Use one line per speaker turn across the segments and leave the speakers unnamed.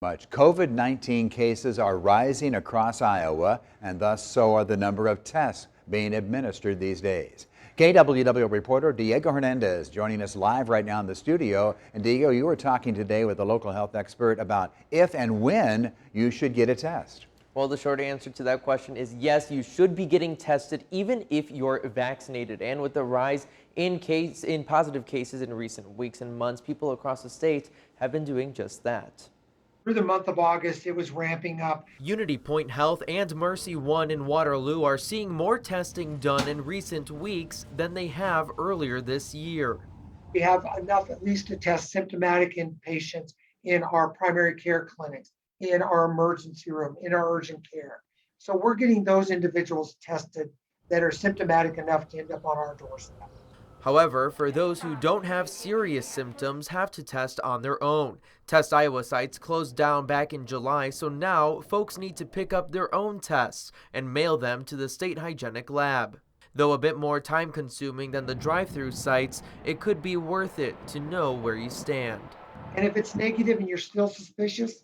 Much. COVID-19 cases are rising across Iowa, and thus so are the number of tests being administered these days. KWW reporter Diego Hernandez joining us live right now in the studio. And Diego, you were talking today with a local health expert about if and when you should get a test.
Well, the short answer to that question is yes, you should be getting tested even if you're vaccinated. And with the rise in positive cases in recent weeks and months, people across the state have been doing just that.
Through the month of August, it was ramping up.
Unity Point Health and Mercy One in Waterloo are seeing more testing done in recent weeks than they have earlier this year.
We have enough at least to test symptomatic patients in our primary care clinics, in our emergency room, in our urgent care. So we're getting those individuals tested that are symptomatic enough to end up on our doorstep.
However, for those who don't have serious symptoms, have to test on their own. Test Iowa sites closed down back in July, so now folks need to pick up their own tests and mail them to the state hygienic lab. Though a bit more time consuming than the drive-through sites, it could be worth it to know where you stand.
And if it's negative and you're still suspicious,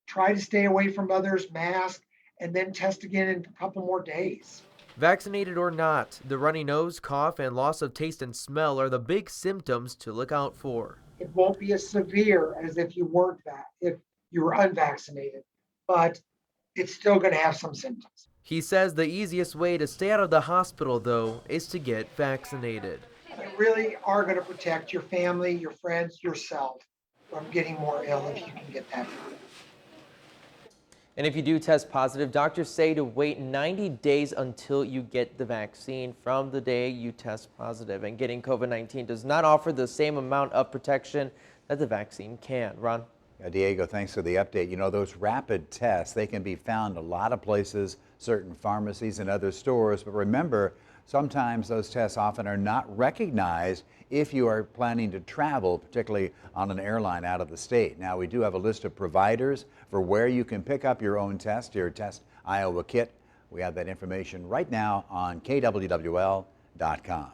try to stay away from others, mask, and then test again in a couple more days.
Vaccinated or not, the runny nose, cough, and loss of taste and smell are the big symptoms to look out for.
It won't be as severe as if you weren't if you were unvaccinated, but it's still going to have some symptoms.
He says the easiest way to stay out of the hospital, though, is to get vaccinated.
You really are going to protect your family, your friends, yourself from getting more ill if you can get that done.
And if you do test positive, doctors say to wait 90 days until you get the vaccine from the day you test positive. And getting COVID-19 does not offer the same amount of protection that the vaccine can. Ron?
Yeah, Diego, thanks for the update. You know, those rapid tests, they can be found a lot of places, certain pharmacies and other stores. But remember, sometimes those tests often are not recognized if you are planning to travel, particularly on an airline out of the state. Now, we do have a list of providers for where you can pick up your own test, your Test Iowa kit. We have that information right now on KWWL.com.